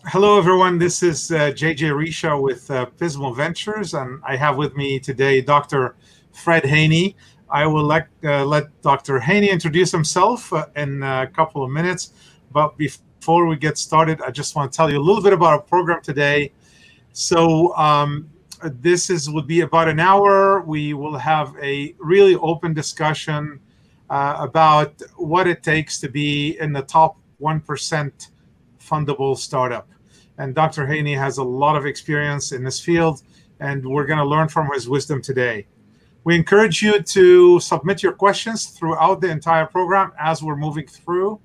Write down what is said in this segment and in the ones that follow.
Hello, everyone. This is JJ Richa with Biswal Ventures, and I have with me today Dr. Fred Haney. I will let Dr. Haney introduce himself in a couple of minutes. But before we get started, I just want to tell you a little bit about our program today. So this is would be about an hour. We will have a really open discussion about what it takes to be in the top 1% fundable startup. And Dr. Haney has a lot of experience in this field, and we're going to learn from his wisdom today. We encourage you to submit your questions throughout the entire program as we're moving through.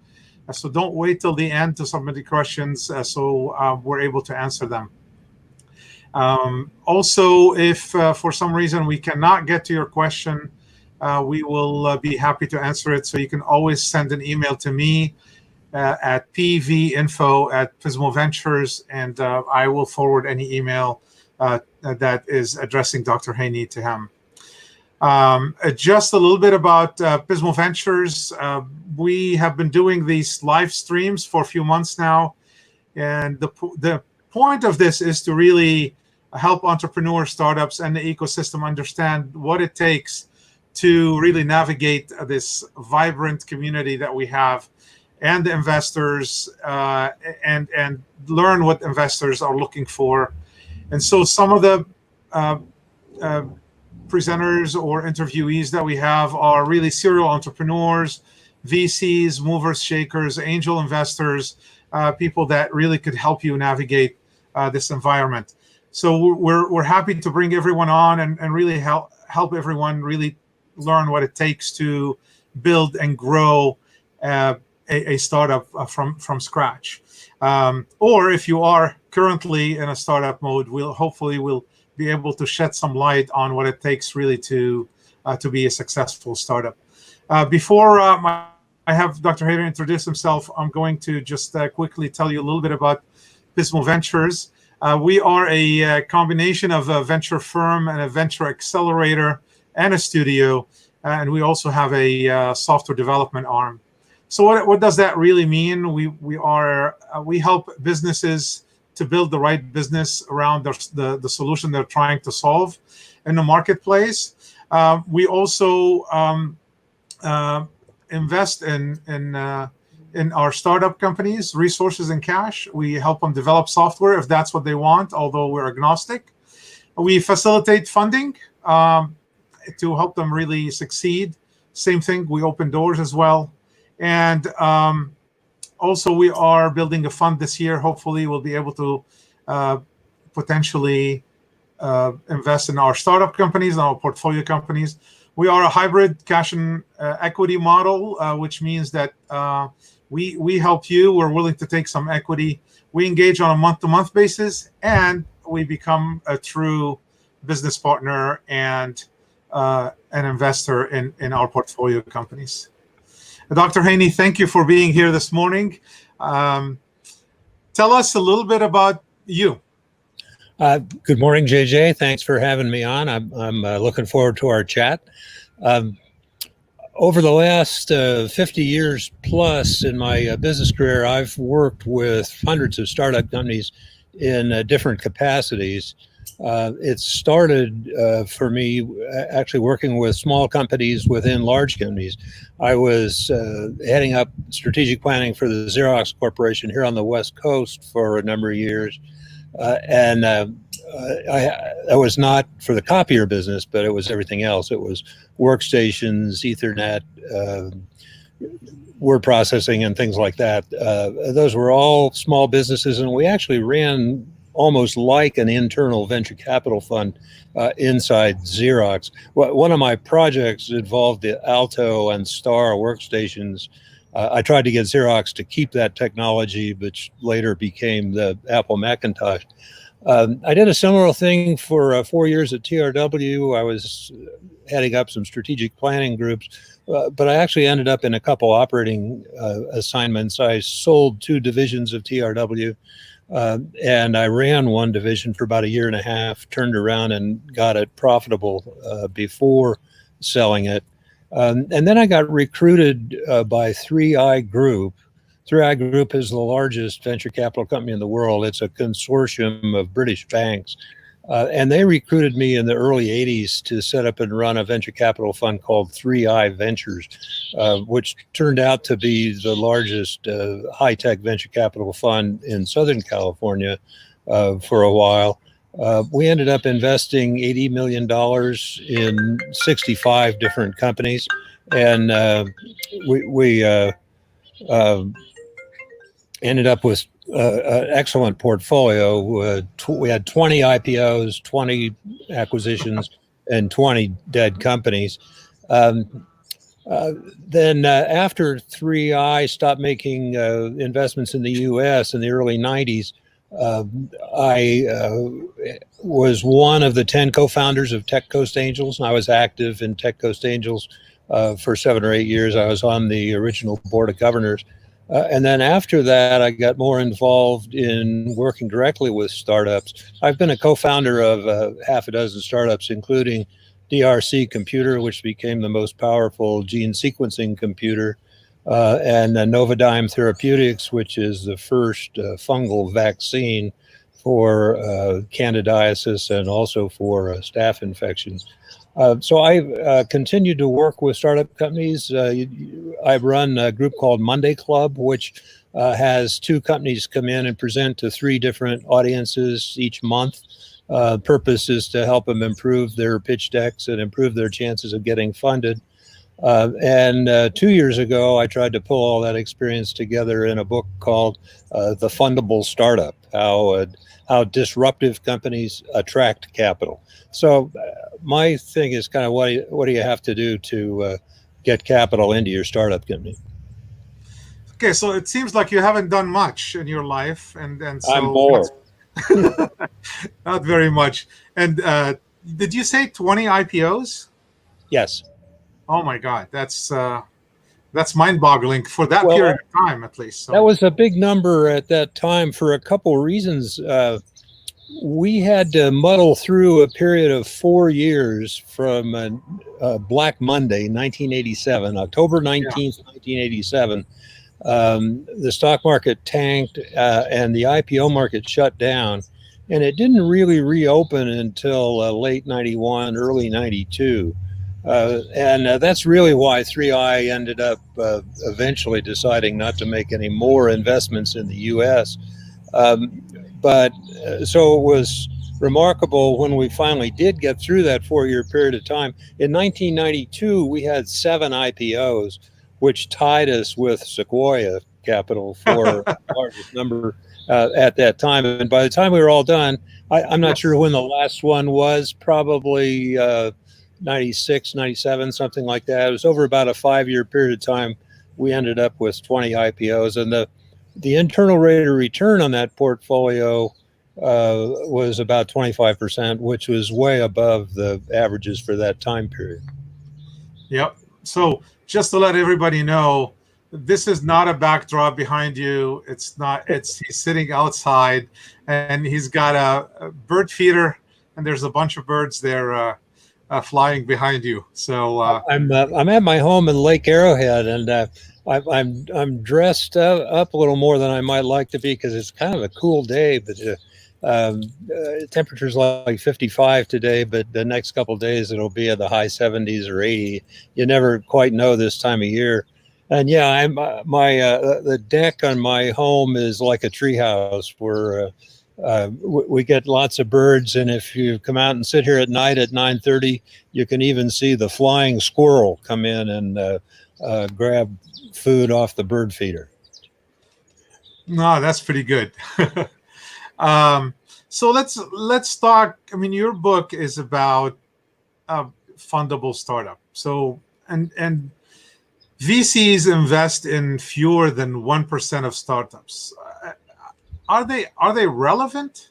So don't wait till the end to submit the questions so we're able to answer them. Also, if for some reason we cannot get to your question, we will be happy to answer it. So you can always send an email to me at pvinfo@Biswal Ventures, and I will forward any email that is addressing Dr. Haney to him. Just a little bit about Biswal Ventures. We have been doing these live streams for a few months now, and the point of this is to really help entrepreneurs, startups, and the ecosystem understand what it takes to really navigate this vibrant community that we have, and the investors, and learn what investors are looking for. And so some of the presenters or interviewees that we have are really serial entrepreneurs, VCs, movers, shakers, angel investors, people that really could help you navigate this environment. So we're happy to bring everyone on and really help everyone really learn what it takes to build and grow a startup from scratch. Or if you are currently in a startup mode, we'll be able to shed some light on what it takes really to be a successful startup. Before I have Dr. Haney introduce himself, I'm going to just quickly tell you a little bit about Biswal Ventures. We are a combination of a venture firm and a venture accelerator and a studio, and we also have a software development arm. So what does that really mean? We help businesses to build the right business around the solution they're trying to solve in the marketplace. We also invest in our startup companies, resources and cash. We help them develop software if that's what they want, although we're agnostic. We facilitate funding to help them really succeed. Same thing, we open doors as well. And also, we are building a fund this year. Hopefully, we'll be able to potentially invest in our startup companies and our portfolio companies. We are a hybrid cash and equity model, which means that we help you. We're willing to take some equity. We engage on a month-to-month basis, and we become a true business partner and an investor in our portfolio companies. Dr. Haney, thank you for being here this morning. Tell us a little bit about you. Good morning, JJ. Thanks for having me on. I'm looking forward to our chat. Over the last 50 years plus in my business career, I've worked with hundreds of startup companies in different capacities. It started for me actually working with small companies within large companies. I was heading up strategic planning for the Xerox Corporation here on the West Coast for a number of years. And I was not for the copier business, but it was everything else. It was workstations, Ethernet, word processing, and things like that. Those were all small businesses, and we actually ran almost like an internal venture capital fund inside Xerox. One of my projects involved the Alto and Star workstations. I tried to get Xerox to keep that technology, which later became the Apple Macintosh. I did a similar thing for 4 years at TRW. I was heading up some strategic planning groups, but I actually ended up in a couple operating assignments. I sold 2 divisions of TRW. And I ran one division for about a year and a half, turned around and got it profitable before selling it. And then I got recruited by 3i Group. 3i Group is the largest venture capital company in the world. It's a consortium of British banks. And they recruited me in the early 80s to set up and run a venture capital fund called 3i Ventures, which turned out to be the largest high-tech venture capital fund in Southern California for a while. We ended up investing $80 million in 65 different companies. And we ended up with an excellent portfolio. We had 20 IPOs, 20 acquisitions, and 20 dead companies. Then after 3i stopped making investments in the U.S. in the early 90s, I was one of the 10 co-founders of Tech Coast Angels, and I was active in Tech Coast Angels for 7 or 8 years. I was on the original board of governors. And then after that, I got more involved in working directly with startups. I've been a co-founder of half a dozen startups, including DRC Computer, which became the most powerful gene sequencing computer, and Novodyme Therapeutics, which is the first fungal vaccine for candidiasis and also for staph infections. So I continued to work with startup companies. I run a group called Monday Club, which has 2 companies come in and present to 3 different audiences each month. Purpose is to help them improve their pitch decks and improve their chances of getting funded. And 2 years ago, I tried to pull all that experience together in a book called The Fundable Startup, how disruptive companies attract capital. So my thing is kind of what do you have to do to get capital into your startup company? Okay, so it seems like you haven't done much in your life, and so I'm bored. Not very much. And did you say 20 IPOs? Yes. Oh my God, that's mind-boggling for that period of time, at least. So. That was a big number at that time for a couple reasons. We had to muddle through a period of 4 years from Black Monday, 1987, October 19th, 1987. The stock market tanked and the IPO market shut down. And it didn't really reopen until late 91, early 92. And that's really why 3i ended up eventually deciding not to make any more investments in the U.S. So it was remarkable when we finally did get through that 4-year period of time. In 1992, we had 7 IPOs, which tied us with Sequoia Capital for the largest number at that time. And by the time we were all done, I'm not sure when the last one was, probably 96, 97, something like that. It was over about a 5-year period of time. We ended up with 20 IPOs, and the internal rate of return on that portfolio was about 25%, which was way above the averages for that time period. Yep. So just to let everybody know, this is not a backdrop behind you. It's not. He's sitting outside, and he's got a bird feeder, and there's a bunch of birds there flying behind you. So I'm at my home in Lake Arrowhead, and I'm dressed up a little more than I might like to be because it's kind of a cool day, but temperature's like 55 today, but the next couple of days it'll be at the high 70s or 80. You never quite know this time of year. And yeah, the deck on my home is like a treehouse where we get lots of birds, and if you come out and sit here at night at 9:30, you can even see the flying squirrel come in and grab food off the bird feeder. No, that's pretty good. So let's talk. I mean, your book is about fundable startup. So and VCs invest in fewer than 1% of startups. Are they relevant?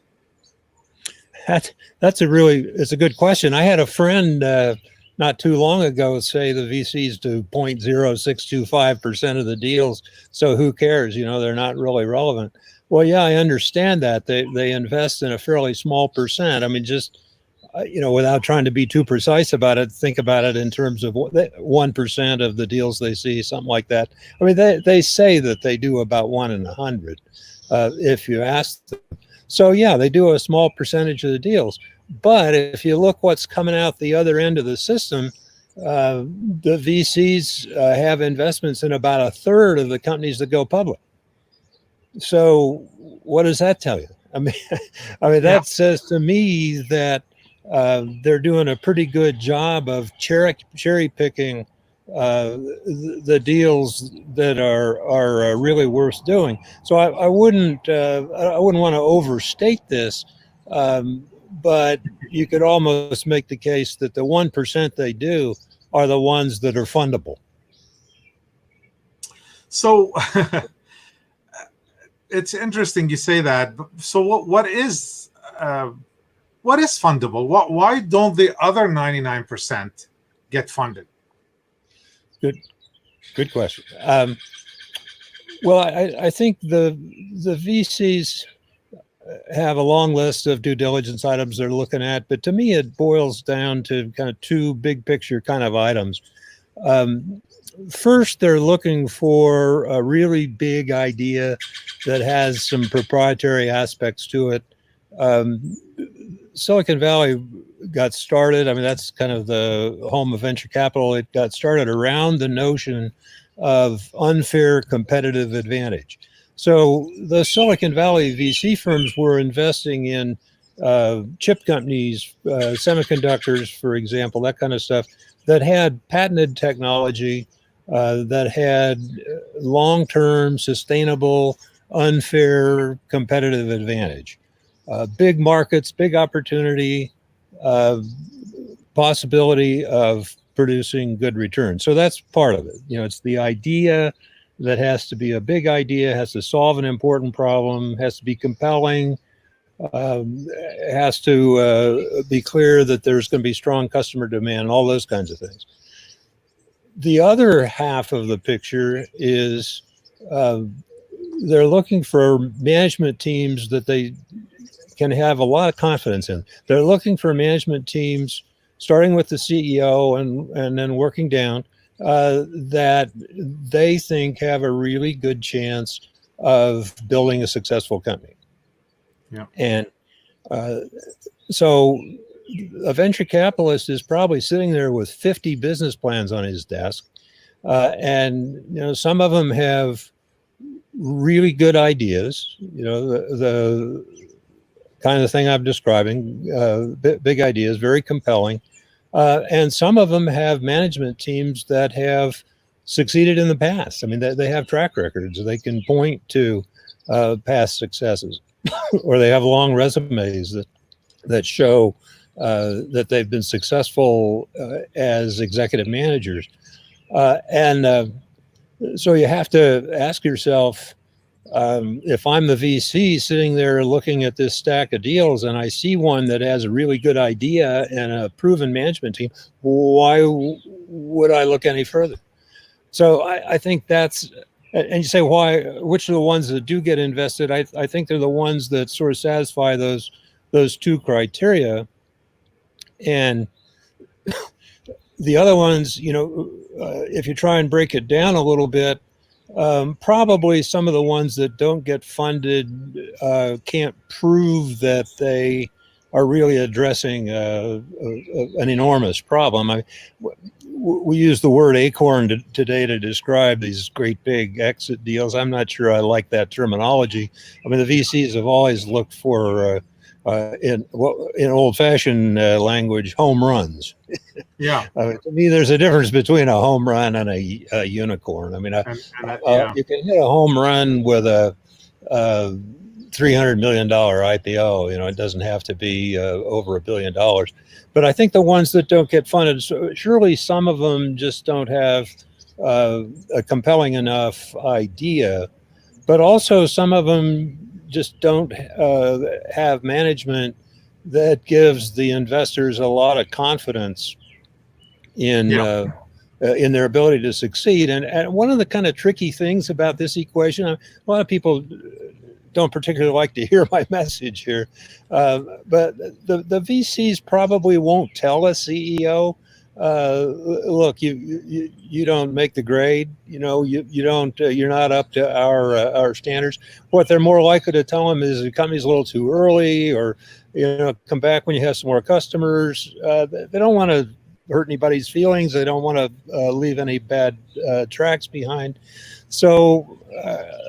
It's a good question. I had a friend not too long ago say the VCs do 0.0625% of the deals. So who cares? They're not really relevant. Well, yeah, I understand that they invest in a fairly small percent. I mean, just without trying to be too precise about it, think about it in terms of 1% of the deals they see, something like that. I mean, they say that they do about 1 in 100 if you ask them. So yeah, they do a small percentage of the deals. But if you look what's coming out the other end of the system, the VCs have investments in about a third of the companies that go public. So what does that tell you? I mean, that says to me that they're doing a pretty good job of cherry picking the deals that are really worth doing. So I wouldn't want to overstate this, but you could almost make the case that the 1% they do are the ones that are fundable. So it's interesting you say that. So what is fundable? Why don't the other 99% get funded? Good question. Well, I think the VCs have a long list of due diligence items they're looking at, but to me, it boils down to kind of two big picture kind of items. First, they're looking for a really big idea that has some proprietary aspects to it. Silicon Valley got started. I mean, that's kind of the home of venture capital. It got started around the notion of unfair competitive advantage. So the Silicon Valley VC firms were investing in chip companies, semiconductors, for example, that kind of stuff, that had patented technology, that had long-term, sustainable, unfair competitive advantage. Big markets, big opportunity, possibility of producing good returns. So that's part of it. It's the idea that has to be a big idea, has to solve an important problem, has to be compelling, has to be clear that there's going to be strong customer demand, all those kinds of things. The other half of the picture is they're looking for management teams that they can have a lot of confidence in. They're looking for management teams, starting with the CEO and then working down, that they think have a really good chance of building a successful company. Yeah. And so a venture capitalist is probably sitting there with 50 business plans on his desk. And some of them have really good ideas, the kind of thing I'm describing, big ideas, very compelling. And some of them have management teams that have succeeded in the past. I mean, they have track records. They can point to past successes, or they have long resumes that show that they've been successful as executive managers. So you have to ask yourself, if I'm the VC sitting there looking at this stack of deals and I see one that has a really good idea and a proven management team, why would I look any further? So I think that's, and you say, why, which are the ones that do get invested? I think they're the ones that sort of satisfy those two criteria. And the other ones, if you try and break it down a little bit, probably some of the ones that don't get funded can't prove that they are really addressing an enormous problem. We use the word acorn today to describe these great big exit deals. I'm not sure I like that terminology. I mean, the VCs have always looked for, in old-fashioned language, home runs. Yeah. To me, there's a difference between a home run and a unicorn. I mean, you can hit a home run with a $300 million IPO. It doesn't have to be over $1 billion. But I think the ones that don't get funded, surely some of them just don't have a compelling enough idea. But also some of them just don't have management that gives the investors a lot of confidence in their ability to succeed. And one of the kind of tricky things about this equation, a lot of people don't particularly like to hear my message here, but the VCs probably won't tell a CEO, look, you don't make the grade, you don't, you're not up to our standards. What they're more likely to tell them is the company's a little too early, or come back when you have some more customers. They don't want to hurt anybody's feelings. They don't want to leave any bad tracks behind. So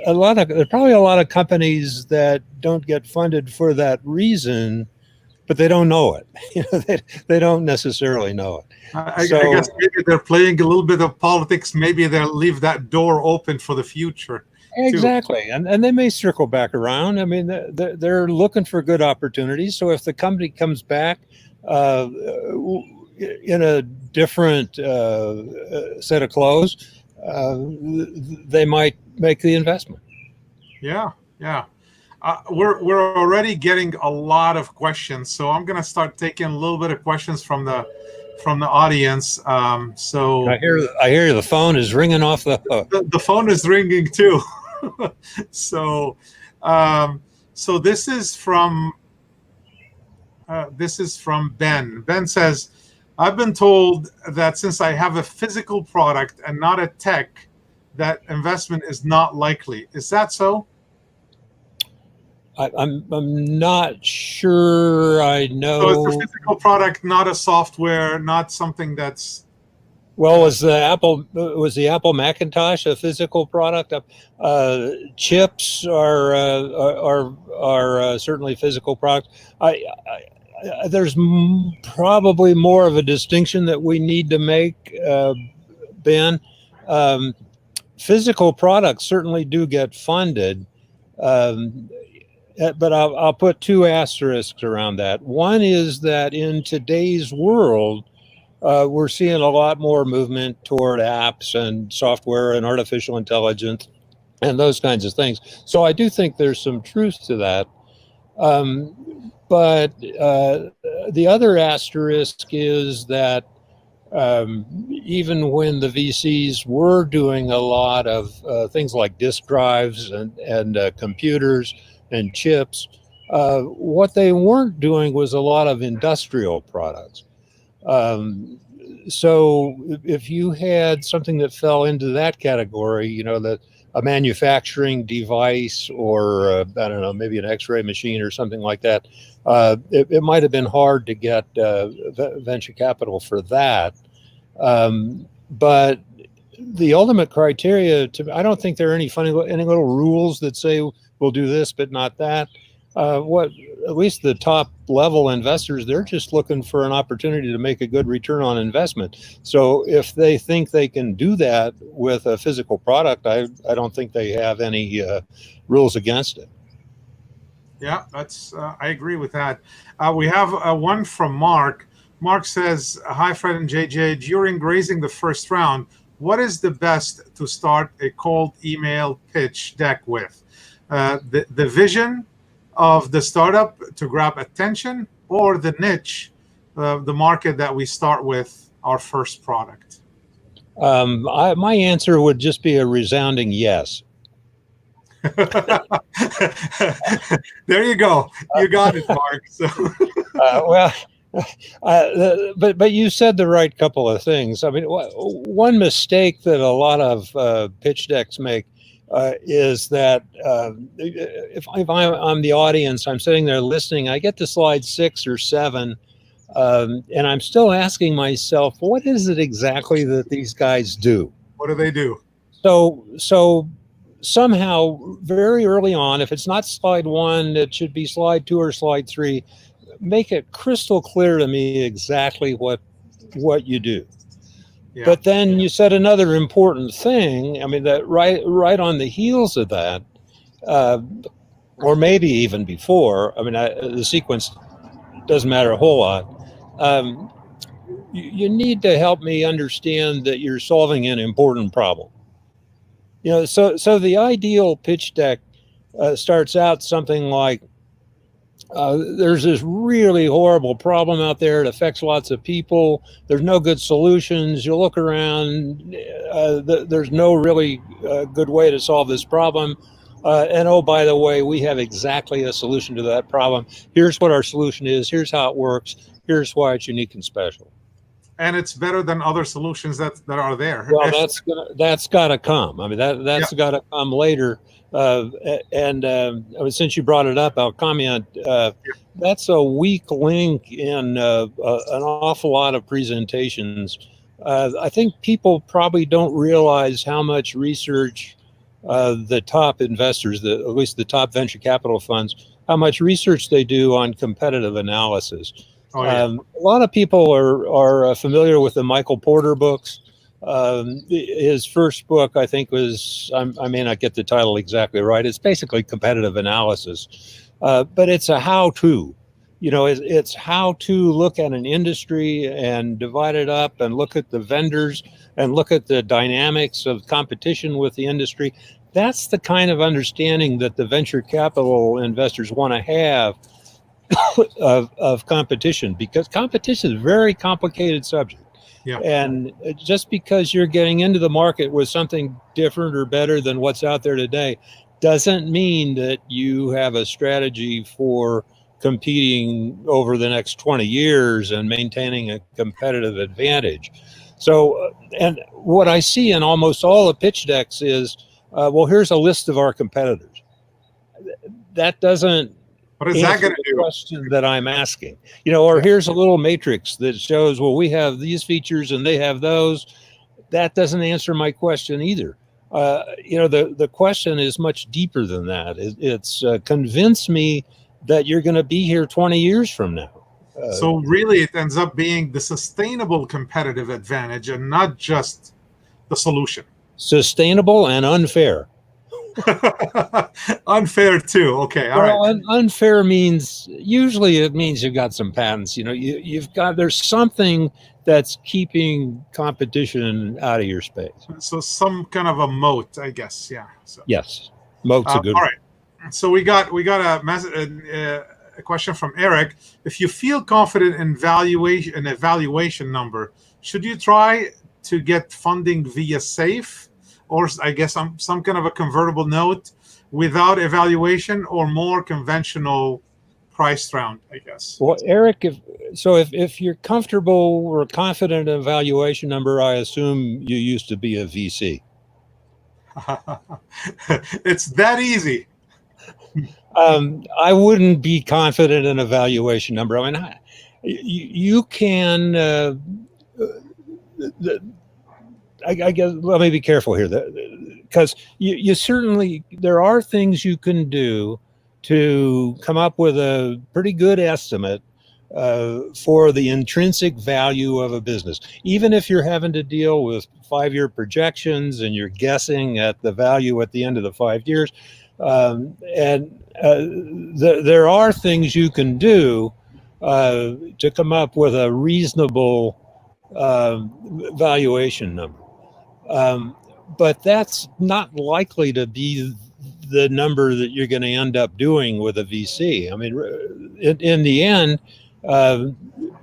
there's probably a lot of companies that don't get funded for that reason, but they don't know it. They don't necessarily know it. I guess maybe they're playing a little bit of politics. Maybe they'll leave that door open for the future. Exactly. And they may circle back around. I mean, they're looking for good opportunities. So if the company comes back in a different set of clothes, they might make the investment. Yeah. We're already getting a lot of questions, so I'm going to start taking a little bit of questions from the audience. So I hear the phone is ringing off the hook. The phone is ringing too. So this is from Ben. Ben says, I've been told that since I have a physical product and not a tech, that investment is not likely. Is that so? I'm not sure I know. So it's a physical product, not a software, not something that's. Well, was the Apple Macintosh a physical product? Chips are certainly physical products. There's probably more of a distinction that we need to make, Ben. Physical products certainly do get funded. But I'll put two asterisks around that. One is that in today's world, we're seeing a lot more movement toward apps and software and artificial intelligence and those kinds of things. So I do think there's some truth to that. But the other asterisk is that even when the VCs were doing a lot of things like disk drives and computers and chips, what they weren't doing was a lot of industrial products. So if you had something that fell into that category, that a manufacturing device or I don't know, maybe an X-ray machine or something like that, it might have been hard to get venture capital for that. But the ultimate criteria, I don't think there are any little rules that say we'll do this but not that. At least the top level investors, they're just looking for an opportunity to make a good return on investment. So if they think they can do that with a physical product, I don't think they have any rules against it. Yeah, I agree with that. We have one from Mark. Mark says, hi, Fred and JJ. During raising the first round, what is the best to start a cold email pitch deck with? The vision of the startup to grab attention, or the niche, the market that we start with, our first product? My answer would just be a resounding yes. There you go. You got it, Mark. So. But you said the right couple of things. I mean, one mistake that a lot of pitch decks make is that if I'm the audience, I'm sitting there listening, I get to slide 6 or 7, and I'm still asking myself, what is it exactly that these guys do? What do they do? So somehow, very early on, if it's not slide 1, it should be slide 2 or slide 3. Make it crystal clear to me exactly what you do. Yeah. But then you said another important thing. I mean, that right on the heels of that, or maybe even before. I mean, the sequence doesn't matter a whole lot. You need to help me understand that you're solving an important problem. So the ideal pitch deck starts out something like, there's this really horrible problem out there. It affects lots of people. There's no good solutions. You look around, there's no really good way to solve this problem. And oh, by the way, we have exactly a solution to that problem. Here's what our solution is. Here's how it works. Here's why it's unique and special. And it's better than other solutions that are there. Well, that's got to come. I mean, that's got to come later. And since you brought it up, I'll comment. That's a weak link in an awful lot of presentations. I think people probably don't realize how much research the top investors, at least the top venture capital funds, how much research they do on competitive analysis. Oh, yeah. A lot of people are familiar with the Michael Porter books. His first book, I think, was, I may not get the title exactly right. It's basically competitive analysis, but it's a how-to. It's how to look at an industry and divide it up and look at the vendors and look at the dynamics of competition with the industry. That's the kind of understanding that the venture capital investors want to have of competition, because competition is a very complicated subject. Yeah. And just because you're getting into the market with something different or better than what's out there today doesn't mean that you have a strategy for competing over the next 20 years and maintaining a competitive advantage. So, and what I see in almost all the pitch decks is, well, here's a list of our competitors. That doesn't What is that going to the do? question that I'm asking, or here's a little matrix that shows, well, we have these features and they have those. That doesn't answer my question either. The question is much deeper than that. It's convince me that you're going to be here 20 years from now. So really, it ends up being the sustainable competitive advantage and not just the solution. Sustainable and unfair. Unfair too. Okay, all right. Unfair means, usually it means you've got some patents. There's something that's keeping competition out of your space. So some kind of a moat, I guess. Yeah. So. Yes, moat's a good. All right. So we got a question from Eric. If you feel confident in an evaluation number, should you try to get funding via SAFE? Or I guess some kind of a convertible note without evaluation, or more conventional priced round, I guess. Well, Eric, if you're comfortable or confident in a valuation number, I assume you used to be a VC. It's that easy. I wouldn't be confident in a valuation number. I mean, you can. I guess let me be careful here, because you certainly, there are things you can do to come up with a pretty good estimate for the intrinsic value of a business, even if you're having to deal with 5-year projections and you're guessing at the value at the end of the 5 years. There are things you can do to come up with a reasonable valuation number. But that's not likely to be the number that you're going to end up doing with a VC. I mean, in the end,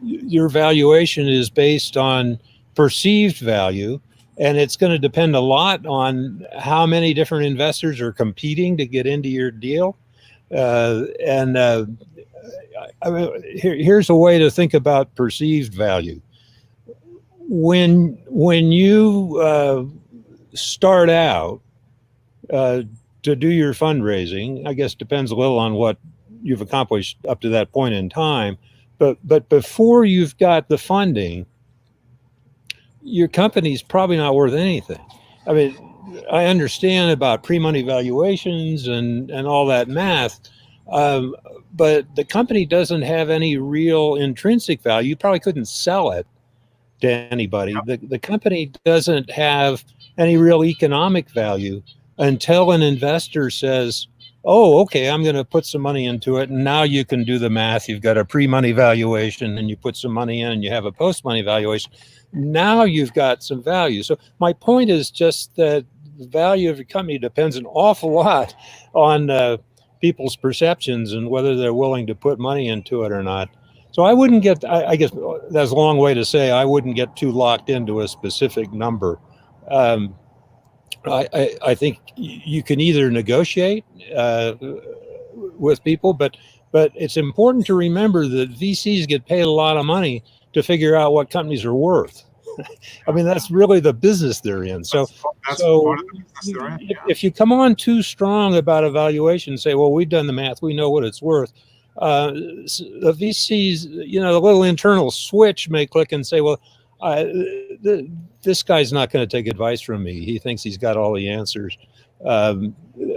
your valuation is based on perceived value, and it's going to depend a lot on how many different investors are competing to get into your deal. I mean, here's a way to think about perceived value. When you start out to do your fundraising, I guess depends a little on what you've accomplished up to that point in time, but before you've got the funding, your company's probably not worth anything. I mean, I understand about pre-money valuations and all that math, but the company doesn't have any real intrinsic value. You probably couldn't sell it to anybody. The company doesn't have any real economic value until an investor says, oh, okay, I'm going to put some money into it. And now you can do the math. You've got a pre-money valuation and you put some money in and you have a post-money valuation. Now you've got some value. So my point is just that the value of your company depends an awful lot on people's perceptions and whether they're willing to put money into it or not. So I wouldn't get, I guess that's a long way to say I wouldn't get too locked into a specific number. I think you can either negotiate with people, but it's important to remember that VCs get paid a lot of money to figure out what companies are worth. I mean, that's really the business they're in. That's So part of the business they're in. Yeah. if you come on too strong about a valuation, and say, well, we've done the math, we know what it's worth. The VCs, the little internal switch may click and say, well, this guy's not going to take advice from me. He thinks he's got all the answers.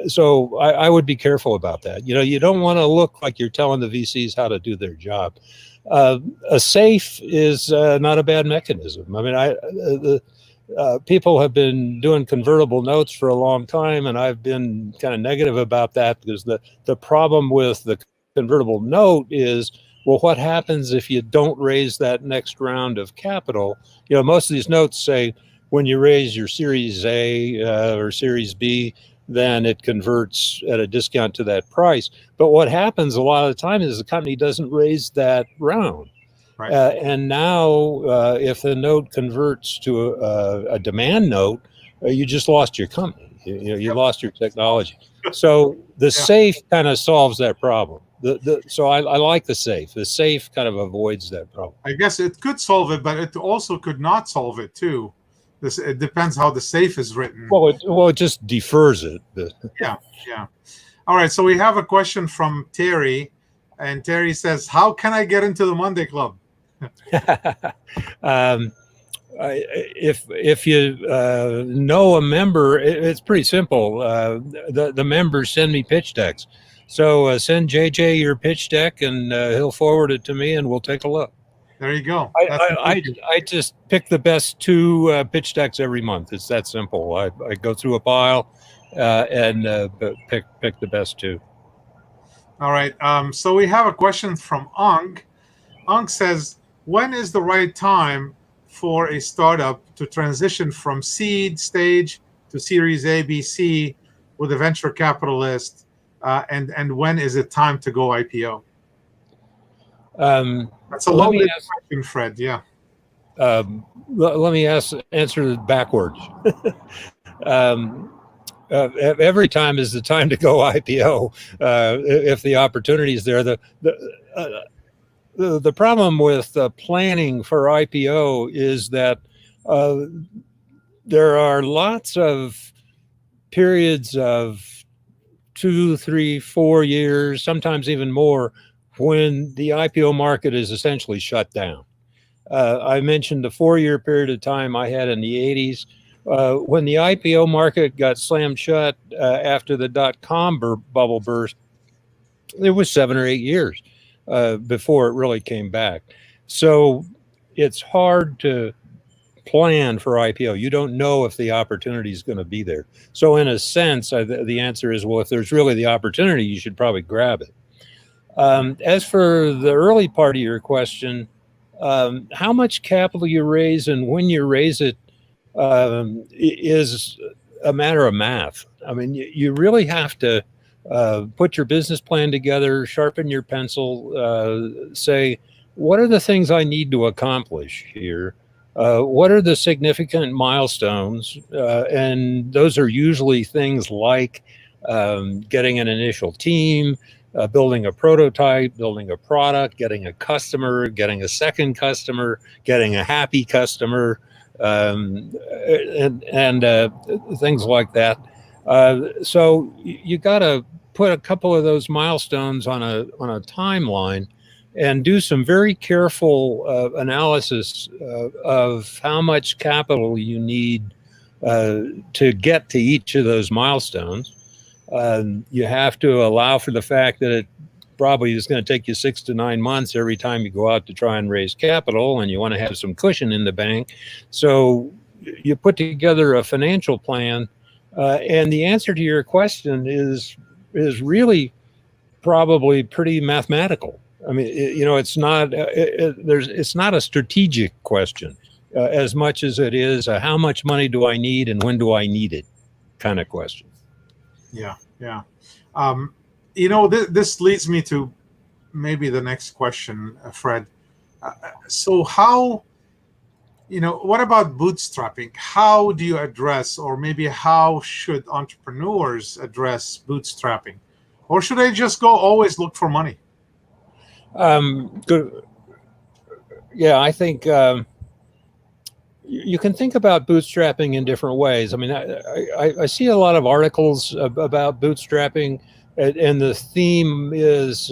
So I would be careful about that. You don't want to look like you're telling the VCs how to do their job. A safe is not a bad mechanism. I mean, people have been doing convertible notes for a long time, and I've been kind of negative about that because the problem with the convertible note is, well, what happens if you don't raise that next round of capital? Most of these notes say when you raise your Series A or Series B, then it converts at a discount to that price. But what happens a lot of the time is the company doesn't raise that round. Right. And now, if the note converts to a demand note, you just lost your company. You lost your technology. So the safe kind of solves that problem. So I like the safe. The safe kind of avoids that problem. I guess it could solve it, but it also could not solve it too. It depends how the safe is written. Well, it just defers it. Yeah. All right. So we have a question from Terry, and Terry says, "How can I get into the Monday Club?" If you know a member, it's pretty simple. The members send me pitch decks. So send JJ your pitch deck, and he'll forward it to me, and we'll take a look. There you go. I just pick the best two pitch decks every month. It's that simple. I go through a pile and pick the best two. All right. So we have a question from Ong. Ong says, when is the right time for a startup to transition from seed stage to Series A, B, C with a venture capitalist? And when is it time to go IPO? That's a loaded question, Fred. Yeah. Let me answer it backwards. Every time is the time to go IPO if the opportunity is there. The problem with planning for IPO is that there are lots of periods of 2, 3, 4 years, sometimes even more, when the IPO market is essentially shut down. I mentioned the 4-year period of time I had in the 80s. When the IPO market got slammed shut after the dot-com bubble burst, it was 7 or 8 years before it really came back. So it's hard to plan for IPO. You don't know if the opportunity is going to be there. So in a sense, the answer is, well, if there's really the opportunity, you should probably grab it. As for the early part of your question, how much capital you raise and when you raise it is a matter of math. I mean, you really have to put your business plan together, sharpen your pencil, say, what are the things I need to accomplish here? What are the significant milestones? And those are usually things like getting an initial team, building a prototype, building a product, getting a customer, getting a second customer, getting a happy customer, and things like that. So you got to put a couple of those milestones on a timeline and do some very careful analysis of how much capital you need to get to each of those milestones. You have to allow for the fact that it probably is going to take you 6 to 9 months every time you go out to try and raise capital, and you want to have some cushion in the bank. So you put together a financial plan, and the answer to your question is really probably pretty mathematical. I mean, it's not it's not a strategic question as much as it is how much money do I need and when do I need it kind of question. Yeah. This leads me to maybe the next question, Fred. So how What about bootstrapping? How do you address, or maybe how should entrepreneurs address bootstrapping? Or should I just go always look for money? Good. Yeah, I think you can think about bootstrapping in different ways. I mean, I see a lot of articles about bootstrapping, and the theme is,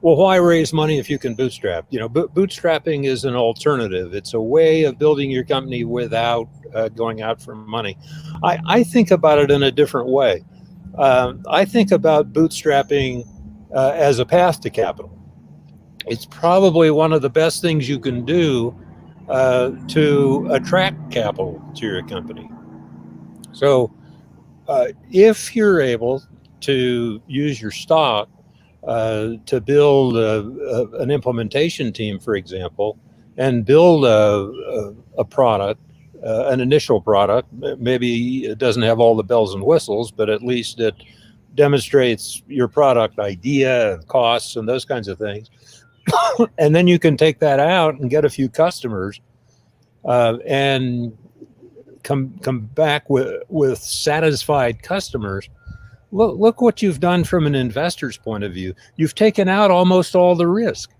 well, why raise money if you can bootstrap? Bootstrapping is an alternative. It's a way of building your company without going out for money. I think about it in a different way. I think about bootstrapping as a path to capital. It's probably one of the best things you can do to attract capital to your company. So, if you're able to use your stock to build an implementation team, for example, and build a product, an initial product, maybe it doesn't have all the bells and whistles, but at least it demonstrates your product idea and costs and those kinds of things. And then you can take that out and get a few customers and come back with satisfied customers. Look what you've done from an investor's point of view. You've taken out almost all the risk.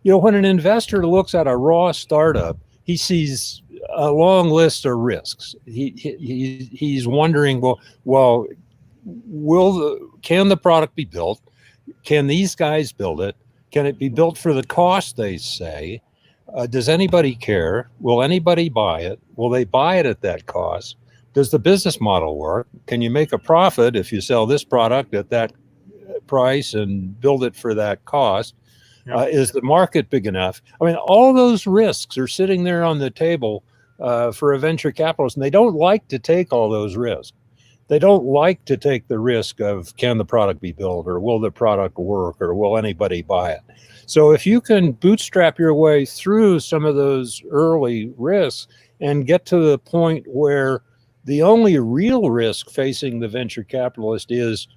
When an investor looks at a raw startup, he sees a long list of risks. He's wondering, well, can the product be built? Can these guys build it? Can it be built for the cost they say? Does anybody care? Will anybody buy it? Will they buy it at that cost? Does the business model work? Can you make a profit if you sell this product at that price and build it for that cost? Yeah. Is the market big enough? I mean, all those risks are sitting there on the table for a venture capitalist, and they don't like to take all those risks. They don't like to take the risk of, can the product be built, or will the product work, or will anybody buy it? So if you can bootstrap your way through some of those early risks and get to the point where the only real risk facing the venture capitalist is,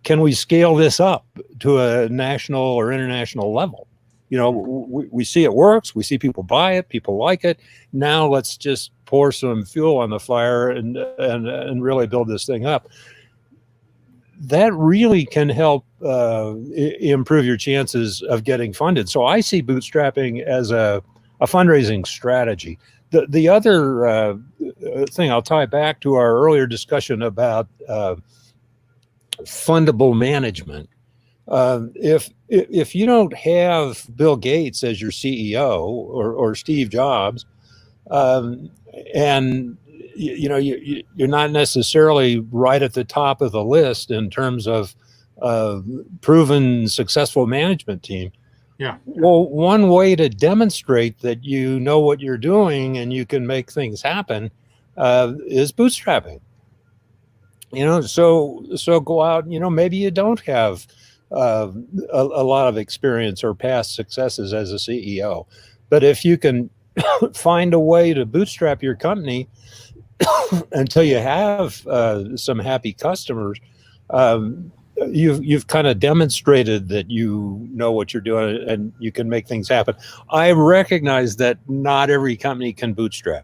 can we scale this up to a national or international level? We see it works. We see people buy it. People like it. Now let's just pour some fuel on the fire and really build this thing up. That really can help improve your chances of getting funded. So I see bootstrapping as a fundraising strategy. The other thing, I'll tie back to our earlier discussion about fundable management. If you don't have Bill Gates as your CEO or Steve Jobs, and you're not necessarily right at the top of the list in terms of proven successful management team. Yeah. Well, one way to demonstrate that you know what you're doing and you can make things happen is bootstrapping. So go out. Maybe you don't have a lot of experience or past successes as a CEO, but if you can find a way to bootstrap your company until you have some happy customers, you've kind of demonstrated that you know what you're doing and you can make things happen. I recognize that not every company can bootstrap.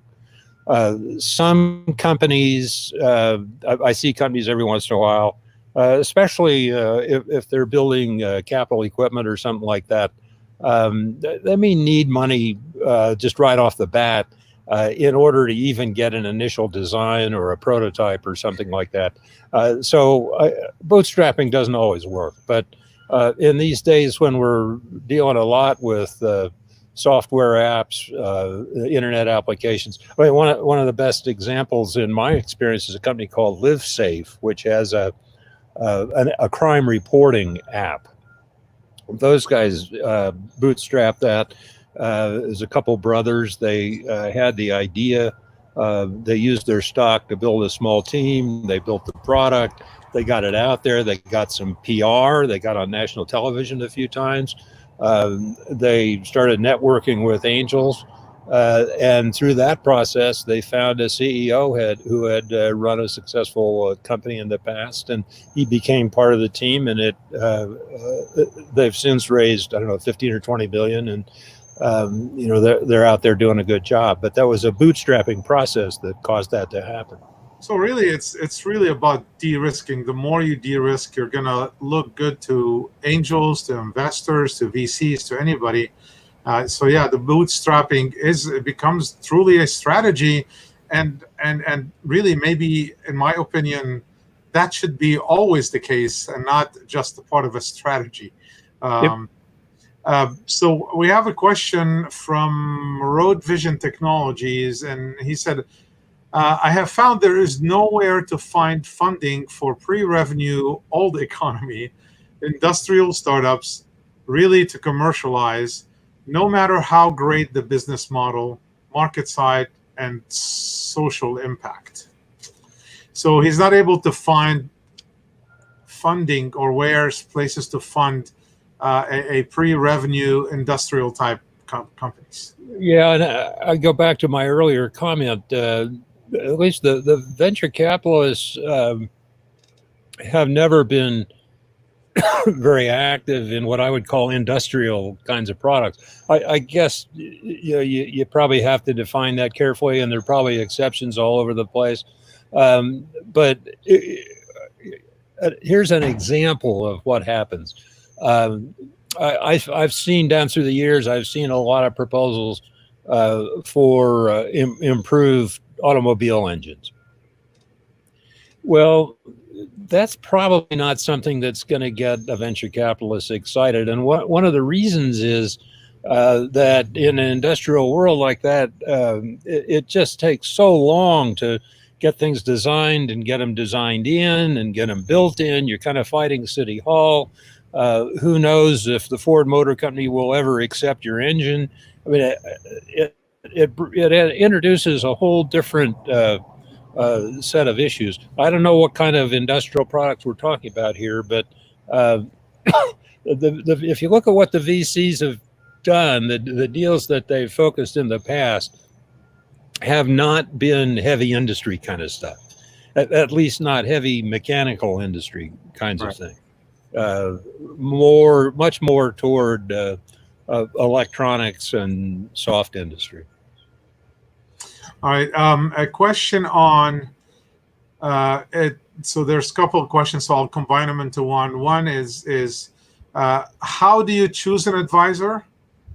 Some companies, I see companies every once in a while, especially if they're building capital equipment or something like that. They may need money just right off the bat in order to even get an initial design or a prototype or something like that. So bootstrapping doesn't always work. But in these days when we're dealing a lot with software apps, internet applications, I mean, one of the best examples in my experience is a company called LiveSafe, which has a crime reporting app. Those guys bootstrapped that. There's a couple brothers. They had the idea. They used their stock to build a small team. They built the product. They got it out there. They got some PR. They got on national television a few times. They started networking with angels. And through that process, they found a CEO who had run a successful company in the past, and he became part of the team. And they've since raised, I don't know, 15 or 20 billion, and they're out there doing a good job. But that was a bootstrapping process that caused that to happen. So really, it's really about de-risking. The more you de-risk, you're gonna look good to angels, to investors, to VCs, to anybody. So yeah, the bootstrapping it becomes truly a strategy, and really maybe, in my opinion, that should be always the case and not just a part of a strategy. So we have a question from Road Vision Technologies, and he said, I have found there is nowhere to find funding for pre-revenue old economy industrial startups really to commercialize, no matter how great the business model, market side, and social impact. So he's not able to find funding or where's places to fund a pre-revenue industrial type companies. Yeah, and I go back to my earlier comment. At least the venture capitalists have never been very active in what I would call industrial kinds of products. I guess you probably have to define that carefully, and there are probably exceptions all over the place. But here's an example of what happens. I've seen down through the years, I've seen a lot of proposals for improved automobile engines. Well, that's probably not something that's going to get a venture capitalist excited. And one of the reasons is that in an industrial world like that, it just takes so long to get things designed and get them designed in and get them built in. You're kind of fighting City Hall. Who knows if the Ford Motor Company will ever accept your engine? I mean, it introduces a whole different set of issues. I don't know what kind of industrial products we're talking about here, but if you look at what the VCs have done, the deals that they've focused in the past have not been heavy industry kind of stuff, at least not heavy mechanical industry kinds of thing. Much more toward electronics and soft industry. All right. A question on it. So there's a couple of questions, so I'll combine them into one. One is how do you choose an advisor?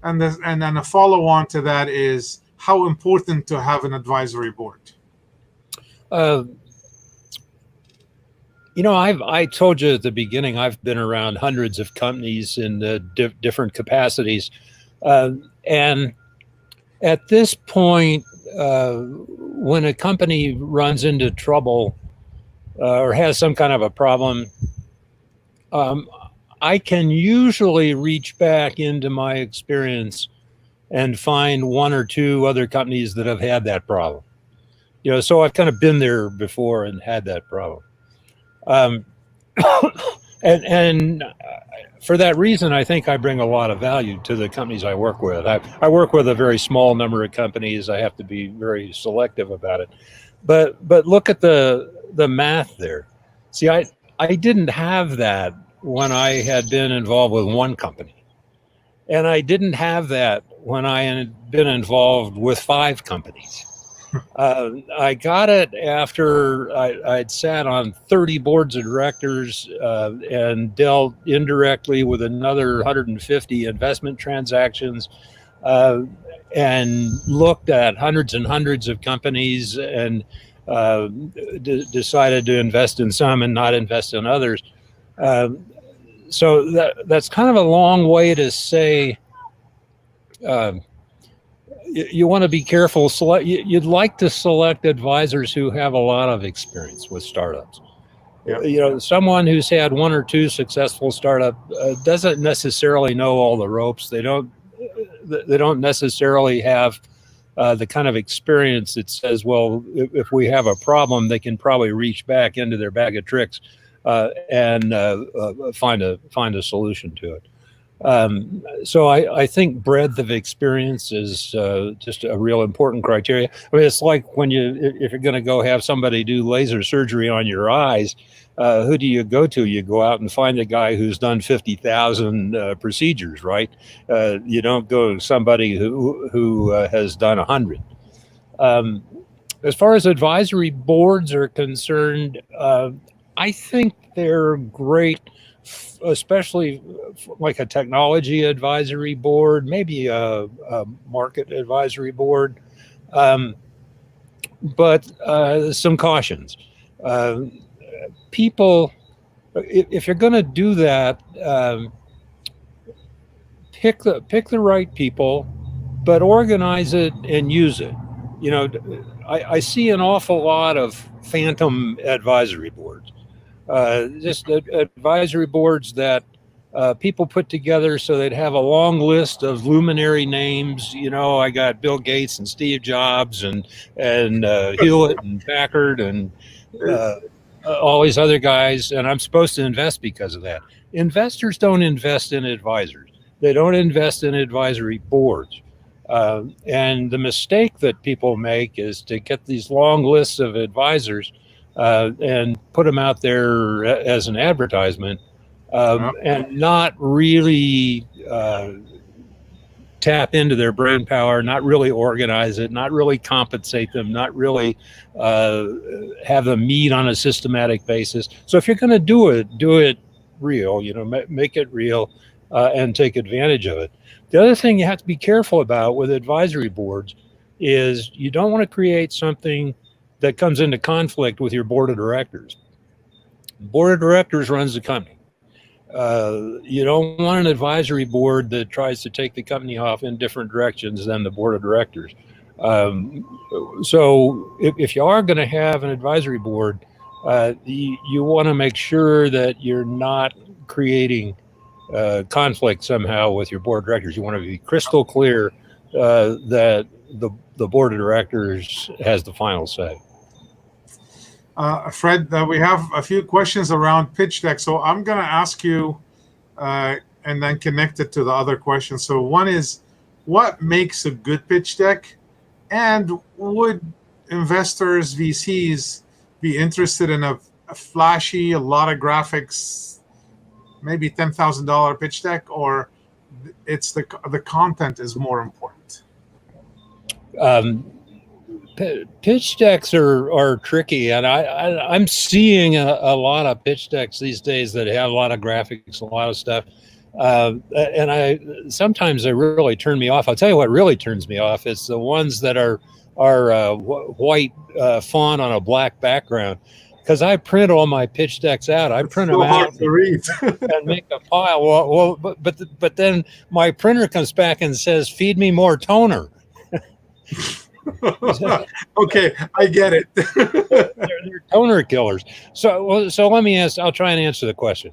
And then a follow-on to that is how important to have an advisory board. I told you at the beginning, I've been around hundreds of companies in different capacities. And at this point, when a company runs into trouble or has some kind of a problem, I can usually reach back into my experience and find one or two other companies that have had that problem. So I've kind of been there before and had that problem. And for that reason, I think I bring a lot of value to the companies I work with. I work with a very small number of companies. I have to be very selective about it. But look at the math there. See, I didn't have that when I had been involved with one company. And I didn't have that when I had been involved with 5 companies. I got it after I'd sat on 30 boards of directors and dealt indirectly with another 150 investment transactions and looked at hundreds and hundreds of companies and decided to invest in some and not invest in others. So that's kind of a long way to say you want to be careful. You'd like to select advisors who have a lot of experience with startups. Yeah. Someone who's had 1 or 2 successful startup doesn't necessarily know all the ropes. They don't necessarily have the kind of experience that says, well, if we have a problem, they can probably reach back into their bag of tricks and find a solution to it. So I think breadth of experience is just a real important criteria. I mean, it's like when if you're going to go have somebody do laser surgery on your eyes, who do you go to? You go out and find a guy who's done 50,000 procedures, right? You don't go to somebody who has done 100. As far as advisory boards are concerned, I think they're great, especially like a technology advisory board, maybe a market advisory board, but some cautions. People, if you're going to do that, pick the right people, but organize it and use it. You know, I see an awful lot of phantom advisory boards, just advisory boards that people put together so they'd have a long list of luminary names. You know, I got Bill Gates and Steve Jobs and Hewlett and Packard and all these other guys, and I'm supposed to invest because of that. Investors don't invest in advisors. They don't invest in advisory boards. And the mistake that people make is to get these long lists of advisors and put them out there as an advertisement and not really tap into their brain power, not really organize it, not really compensate them, not really have them meet on a systematic basis. So if you're going to do it real, you know, make it real and take advantage of it. The other thing you have to be careful about with advisory boards is you don't want to create something that comes into conflict with your board of directors. The board of directors runs the company. You don't want an advisory board that tries to take the company off in different directions than the board of directors. So if you are going to have an advisory board, you want to make sure that you're not creating conflict somehow with your board of directors. You want to be crystal clear that the board of directors has the final say. Fred, we have a few questions around pitch deck, so I'm going to ask you and then connect it to the other questions. So one is, what makes a good pitch deck, and would investors, VCs, be interested in a flashy, a lot of graphics, maybe $10,000 pitch deck, or it's the content is more important? Pitch decks are tricky, and I'm seeing a lot of pitch decks these days that have a lot of graphics, a lot of stuff, and sometimes they really turn me off. I'll tell you what really turns me off. It's the ones that are white font on a black background. Because I print all my pitch decks out. I print them out and make a pile. Well, but then my printer comes back and says, "Feed me more toner." Okay, I get it. they're toner killers. So let me ask. I'll try and answer the question.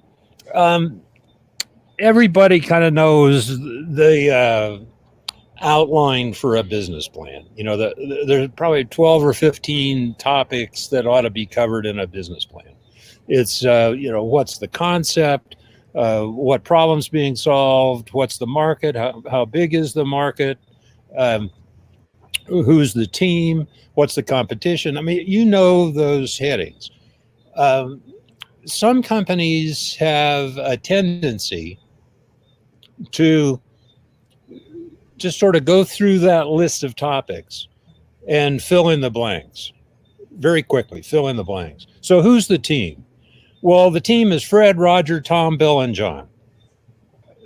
Everybody kind of knows the outline for a business plan. You know, there's probably 12 or 15 topics that ought to be covered in a business plan. It's, you know, what's the concept, what problems being solved, what's the market, how big is the market, who's the team, what's the competition. I mean, you know those headings. Some companies have a tendency to just sort of go through that list of topics and fill in the blanks very quickly, fill in the blanks. So who's the team? Well, the team is Fred, Roger, Tom, Bill, and John.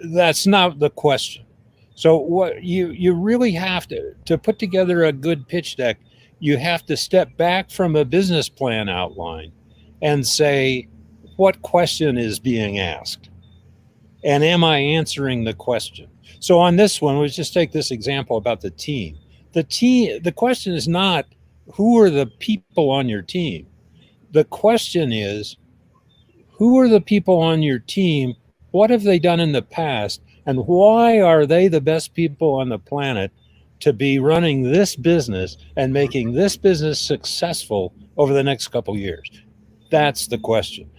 That's not the question. So what you really have to put together a good pitch deck, you have to step back from a business plan outline and say, what question is being asked? And am I answering the question? So on this one, let's just take this example about the team. The question is not who are the people on your team. The question is, who are the people on your team? What have they done in the past? And why are they the best people on the planet to be running this business and making this business successful over the next couple of years? That's the question.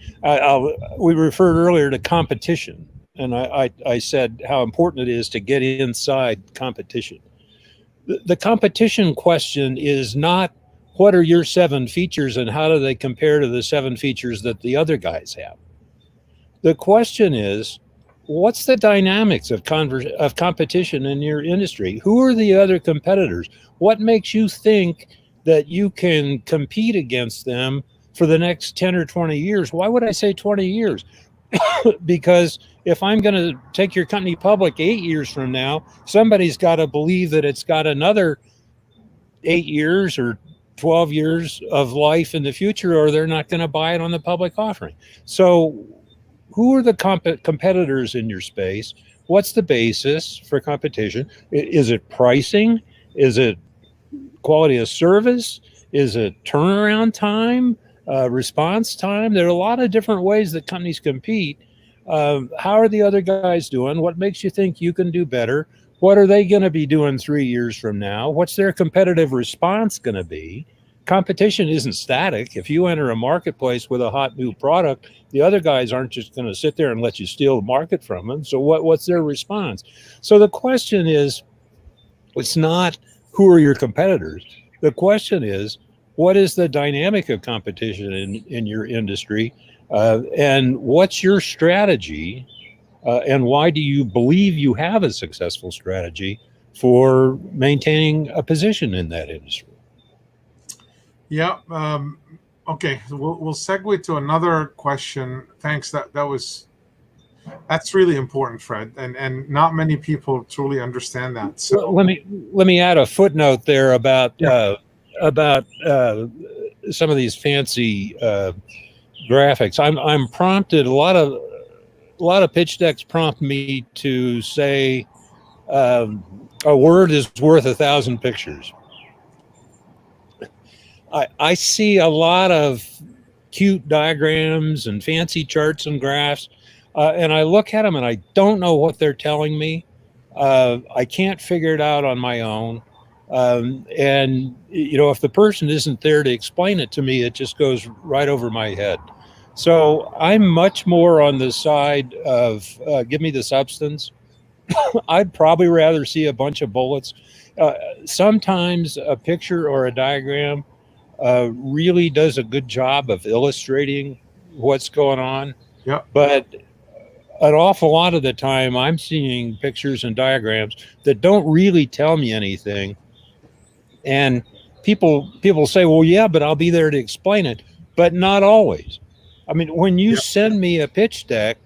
We referred earlier to competition. and I said how important it is to get inside competition. The competition question is not what are your 7 features and how do they compare to the 7 features that the other guys have. The question is, what's the dynamics of competition in your industry? Who are the other competitors? What makes you think that you can compete against them for the next 10 or 20 years? Why would I say 20 years? Because if I'm going to take your company public 8 years from now, somebody's got to believe that it's got another 8 years or 12 years of life in the future, or they're not going to buy it on the public offering. So who are the competitors in your space? What's the basis for competition? Is it pricing? Is it quality of service? Is it turnaround time, response time? There are a lot of different ways that companies compete. How are the other guys doing? What makes you think you can do better? What are they going to be doing 3 years from now? What's their competitive response going to be? Competition isn't static. If you enter a marketplace with a hot new product, the other guys aren't just going to sit there and let you steal the market from them. So what's their response? So the question is, it's not who are your competitors. The question is, what is the dynamic of competition in your industry? And what's your strategy? And why do you believe you have a successful strategy for maintaining a position in that industry? Yeah. Okay. We'll segue to another question. Thanks. That's really important, Fred, and not many people truly understand that. So let me add a footnote there about some of these fancy graphics. I'm prompted a lot of pitch decks prompt me to say a word is worth 1,000 pictures. I see a lot of cute diagrams and fancy charts and graphs, and I look at them and I don't know what they're telling me. I can't figure it out on my own. And, if the person isn't there to explain it to me, it just goes right over my head. So I'm much more on the side of give me the substance. I'd probably rather see a bunch of bullets. Sometimes a picture or a diagram really does a good job of illustrating what's going on. yeah, But an awful lot of the time, I'm seeing pictures and diagrams that don't really tell me anything. And people say, well, yeah, but I'll be there to explain it. But not always. I mean, when you send me a pitch deck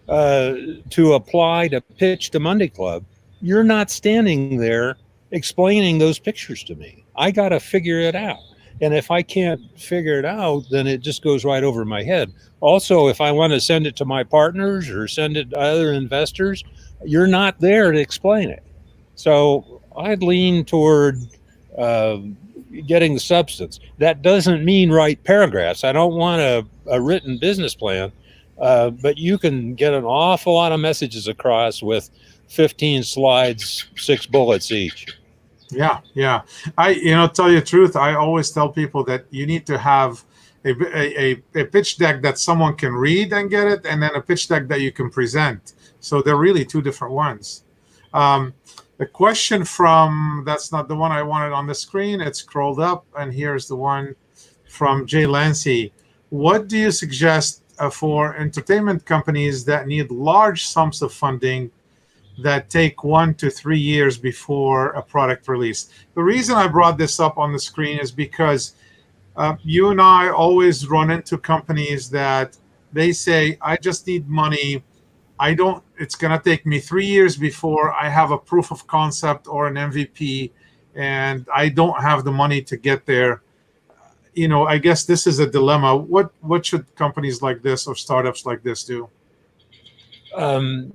to apply to pitch to Monday Club, you're not standing there explaining those pictures to me. I got to figure it out. And if I can't figure it out, then it just goes right over my head. Also, if I want to send it to my partners or send it to other investors, you're not there to explain it. So I'd lean toward getting the substance. That doesn't mean write paragraphs. I don't want a written business plan, but you can get an awful lot of messages across with 15 slides, 6 bullets each. Yeah. Tell you the truth, I always tell people that you need to have a pitch deck that someone can read and get it, and then a pitch deck that you can present. So they're really two different ones. The question that's not the one I wanted on the screen. It's scrolled up, and here's the one from Jay Lancy. What do you suggest for entertainment companies that need large sums of funding that take 1 to 3 years before a product release? The reason I brought this up on the screen is because you and I always run into companies that they say, I just need money. It's going to take me 3 years before I have a proof of concept or an MVP, and I don't have the money to get there. I guess this is a dilemma. What should companies like this or startups like this do? In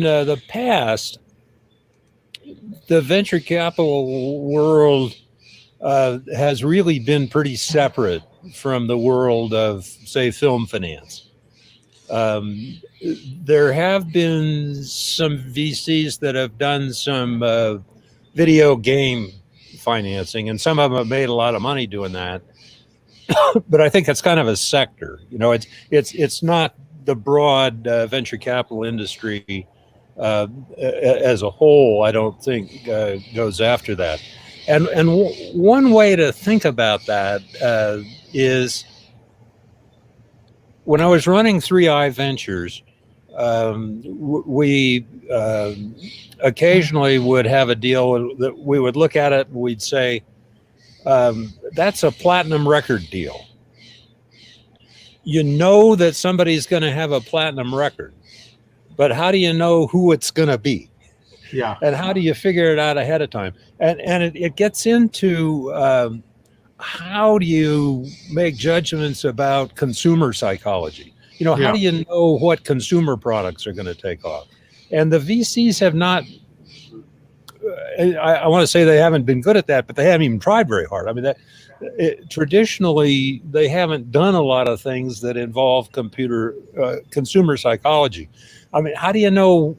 the past, the venture capital world has really been pretty separate from the world of, say, film finance. There have been some VCs that have done some video game financing, and some of them have made a lot of money doing that. But I think it's kind of a sector. It's not the broad venture capital industry as a whole, I don't think goes after that. And one way to think about that is when I was running 3i Ventures, we occasionally would have a deal that we would look at it and we'd say, that's a platinum record deal. You know that somebody's going to have a platinum record, but how do you know who it's going to be? Yeah. And how do you figure it out ahead of time? And it gets into how do you make judgments about consumer psychology? How do you know what consumer products are going to take off? And the VCs have not, I want to say they haven't been good at that, but they haven't even tried very hard. I mean, traditionally, they haven't done a lot of things that involve consumer psychology. I mean, how do you know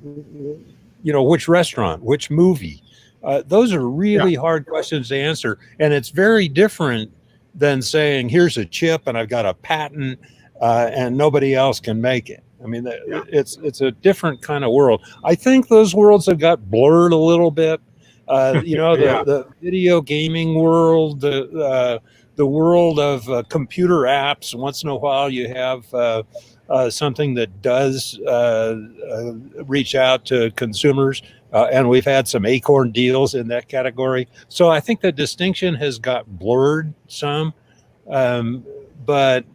which restaurant, which movie? Those are really hard questions to answer. And it's very different than saying, here's a chip and I've got a patent and nobody else can make it. I mean, it's a different kind of world. I think those worlds have got blurred a little bit. The video gaming world, the world of computer apps. Once in a while, you have something that does reach out to consumers, and we've had some acorn deals in that category. So I think the distinction has got blurred some, but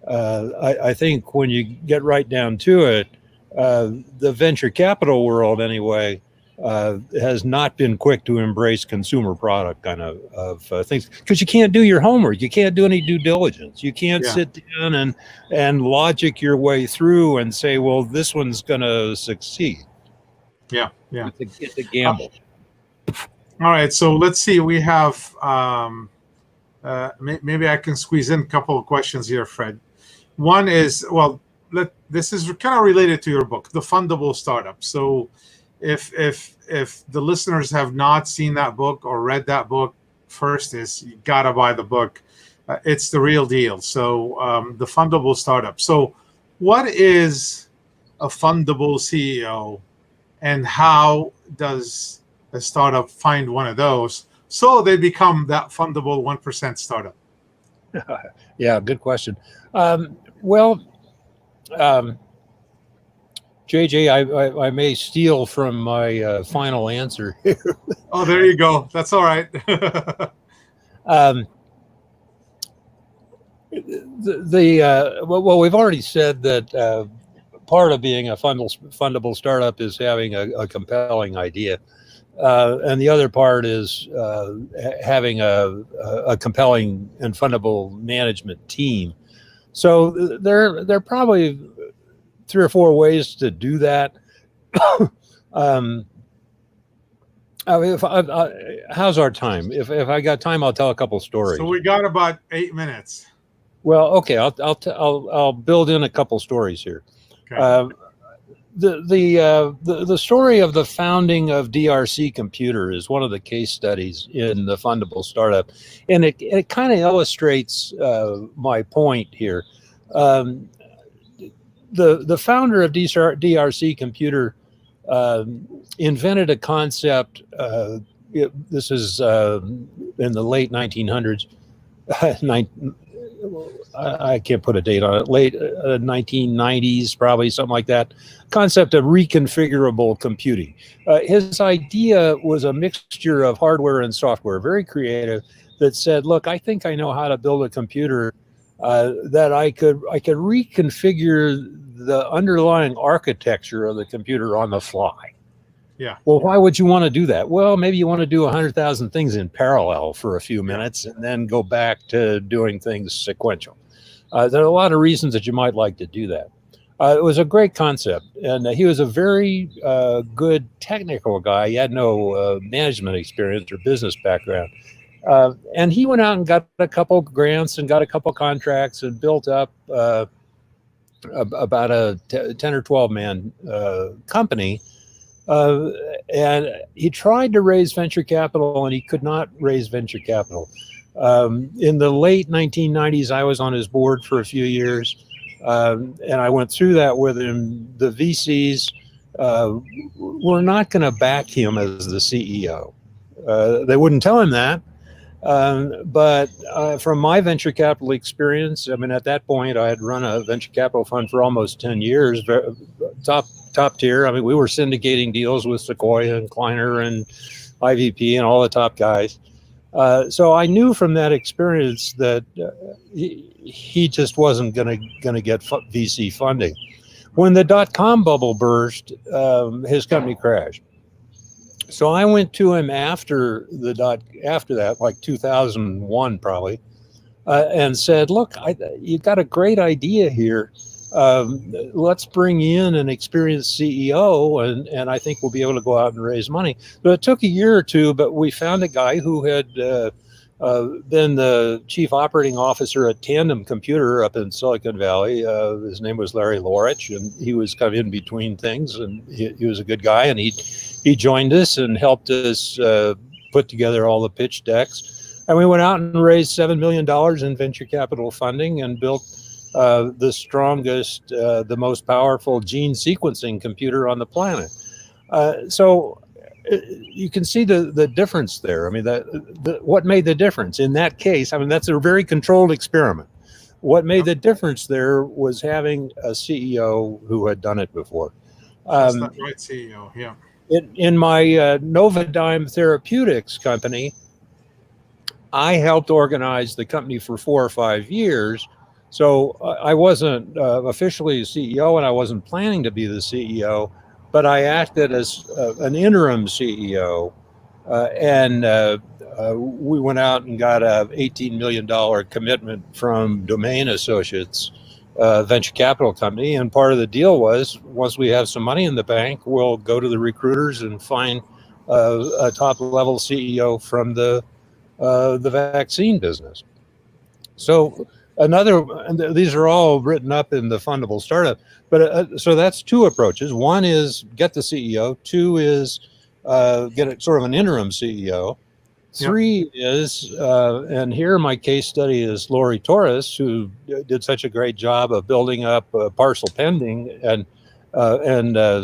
I think when you get right down to it, the venture capital world anyway has not been quick to embrace consumer product kind of things, because you can't do your homework, you can't do any due diligence, you can't sit down and logic your way through and say, well, this one's going to succeed. It's a gamble. All right, so let's see. We have maybe I can squeeze in a couple of questions here, Fred. One is, this is kind of related to your book, The Fundable Startup. So if the listeners have not seen that book or read that book, first is you gotta buy the book. It's the real deal. So The Fundable Startup. So what is a fundable CEO, and how does a startup find one of those so they become that fundable 1% startup? Yeah, good question. JJ, I may steal from my final answer here. Oh, there you go. That's all right. We've already said that part of being a fundable startup is having a compelling idea, and the other part is having a compelling and fundable management team. So there are probably 3 or 4 ways to do that. How's our time? If I got time, I'll tell a couple stories. So we got about 8 minutes. Well, okay, I'll build in a couple stories here. Okay. The story of the founding of DRC Computer is one of the case studies in the Fundable Startup, and it kind of illustrates my point here. The founder of DRC Computer invented a concept. This is in the late 1900s. I can't put a date on it. Late 1990s, probably, something like that. Concept of reconfigurable computing. His idea was a mixture of hardware and software, very creative, that said, look, I think I know how to build a computer that I could reconfigure the underlying architecture of the computer on the fly. Yeah. Well, why would you want to do that? Well, maybe you want to do 100,000 things in parallel for a few minutes and then go back to doing things sequential. There are a lot of reasons that you might like to do that. It was a great concept, and he was a very good technical guy. He had no management experience or business background. And he went out and got a couple grants and got a couple contracts and built up about a 10 or 12 man company. And he tried to raise venture capital, and he could not raise venture capital. In the late 1990s, I was on his board for a few years. And I went through that with him. The VCs were not going to back him as the CEO. They wouldn't tell him that. But from my venture capital experience, I mean, at that point, I had run a venture capital fund for almost 10 years, top tier. I mean, we were syndicating deals with Sequoia and Kleiner and IVP and all the top guys. So I knew from that experience that he just wasn't going to get VC funding. When the dot-com bubble burst, his company crashed. So I went to him after that, like 2001 probably, and said, "Look, you've got a great idea here. Let's bring in an experienced CEO, and I think we'll be able to go out and raise money." So it took a year or two, but we found a guy who had been the chief operating officer at Tandem Computer up in Silicon Valley. His name was Larry Lorich, and he was kind of in between things, and he was a good guy, and he joined us and helped us put together all the pitch decks. And we went out and raised $7 million in venture capital funding and built the strongest, the most powerful gene sequencing computer on the planet. So you can see the difference there. I mean, what made the difference in that case? I mean, that's a very controlled experiment. What made the difference there was having a CEO who had done it before. That's the right CEO, yeah. In my Novodyne Therapeutics company, I helped organize the company for 4 or 5 years. So I wasn't officially a CEO, and I wasn't planning to be the CEO, but I acted as an interim CEO. And we went out and got a $18 million commitment from Domain Associates, venture capital company. And part of the deal was, once we have some money in the bank, we'll go to the recruiters and find a top level CEO from the vaccine business. So these are all written up in the Fundable Startup, but so that's 2 approaches. One is get the CEO. 2 is get it sort of an interim CEO. 3 is, and here my case study is Lori Torres, who did such a great job of building up Parcel Pending and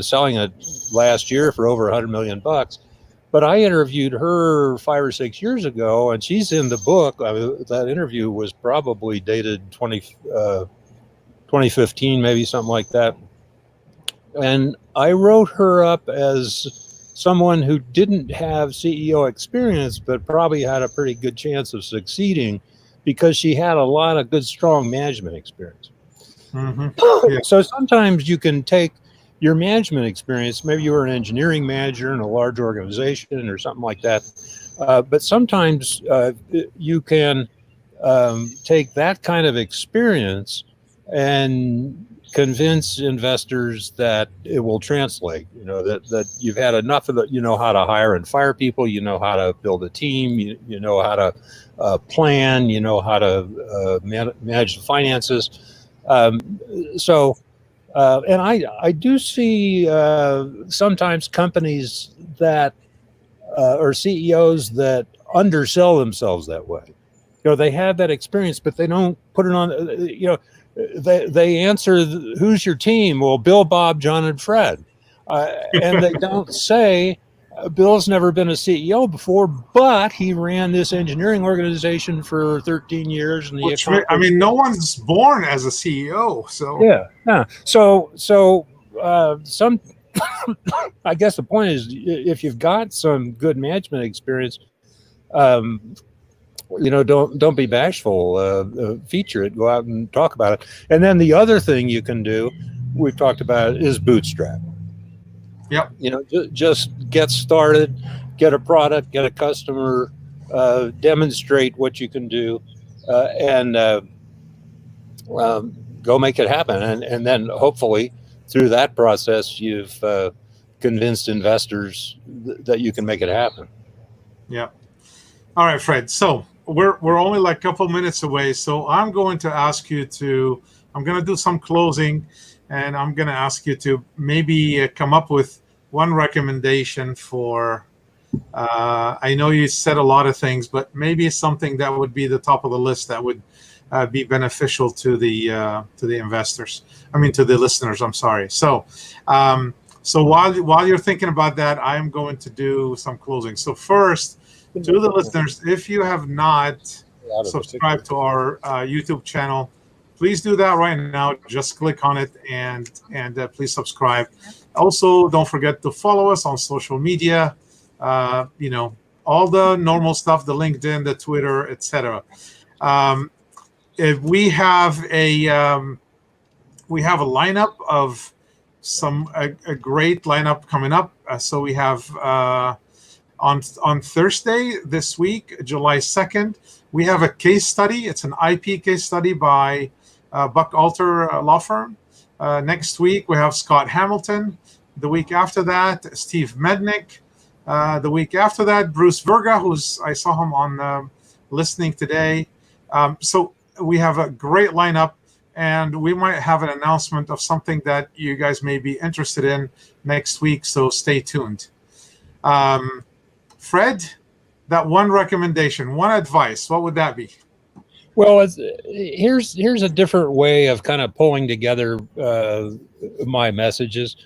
selling it last year for over $100 million. But I interviewed her 5 or 6 years ago, and she's in the book. That interview was probably dated 2015, maybe something like that. And I wrote her up as someone who didn't have CEO experience, but probably had a pretty good chance of succeeding because she had a lot of good, strong management experience. Mm-hmm. Yeah. So sometimes you can take your management experience, maybe you were an engineering manager in a large organization or something like that. But sometimes you can take that kind of experience and convince investors that it will translate, that you've had enough of you know how to hire and fire people, you know how to build a team, you know how to plan, you know how to manage the finances. And I do see sometimes companies that or CEOs that undersell themselves that way. They have that experience, but they don't put it on. They answer, "Who's your team?" Well, Bill, Bob, John, and Fred, and they don't say, "Bill's never been a CEO before, but he ran this engineering organization for 13 years." And no one's born as a CEO, so yeah. So some, I guess the point is, if you've got some good management experience, don't be bashful. Feature it. Go out and talk about it. And then the other thing you can do, we've talked about, is bootstrap. Yep. Just get started, get a product, get a customer, demonstrate what you can do, and go make it happen. And then hopefully through that process, you've convinced investors that you can make it happen. Yeah. All right, Fred. So we're only like a couple minutes away. So I'm going to ask you I'm going to do some closing, and I'm going to ask you to maybe come up with one recommendation for, I know you said a lot of things, but maybe something that would be the top of the list that would be beneficial to the investors. I mean, to the listeners. I'm sorry. So, while you're thinking about that, I'm going to do some closing. So first, to the listeners, if you have not subscribed to our YouTube channel, please do that right now. Just click on it and please subscribe. Also, don't forget to follow us on social media. All the normal stuff, the LinkedIn, the Twitter, etc. If we have a lineup of a great lineup coming up. So we have on Thursday this week, July 2nd, we have a case study. It's an IP case study by Buck Alter law firm. Next week we have Scott Hamilton. The week after that, Steve Mednick. The week after that, Bruce Verga, I saw him on listening today. So we have a great lineup, and we might have an announcement of something that you guys may be interested in next week. So stay tuned. Fred, that one recommendation, one advice, what would that be? Well, here's a different way of kind of pulling together my messages.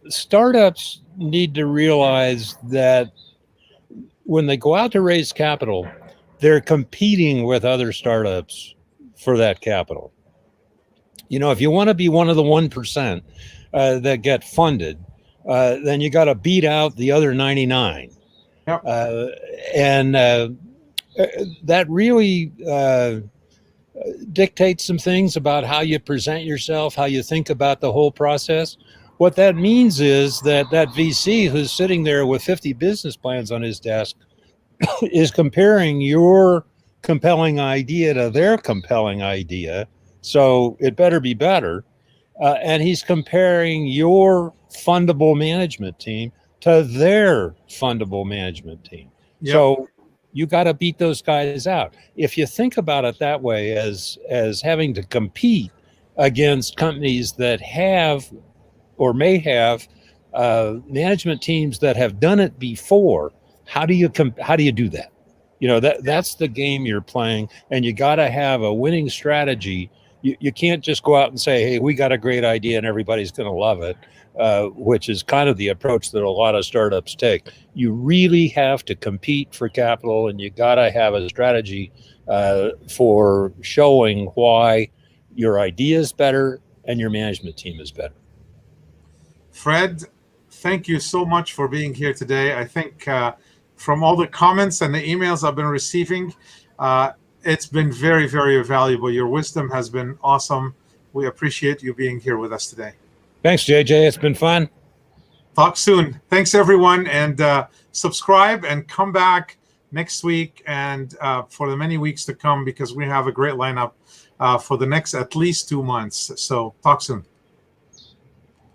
Startups need to realize that when they go out to raise capital, they're competing with other startups for that capital. If you want to be one of the 1% that get funded, then you got to beat out the other 99. Yep. And that really dictates some things about how you present yourself, how you think about the whole process. What that means is that VC who's sitting there with 50 business plans on his desk is comparing your compelling idea to their compelling idea. So it better be better. And he's comparing your fundable management team to their fundable management team. Yep. So you got to beat those guys out. If you think about it that way, as having to compete against companies that have or may have management teams that have done it before, how do you do that? That's the game you're playing, and you got to have a winning strategy. You can't just go out and say, hey, we got a great idea and everybody's going to love it, which is kind of the approach that a lot of startups take. You really have to compete for capital, and you got to have a strategy for showing why your idea is better and your management team is better. Fred, thank you so much for being here today. I think from all the comments and the emails I've been receiving, it's been very, very valuable. Your wisdom has been awesome. We appreciate you being here with us today. Thanks, JJ. It's been fun. Talk soon. Thanks, everyone. And subscribe and come back next week and for the many weeks to come, because we have a great lineup for the next at least 2 months. So talk soon.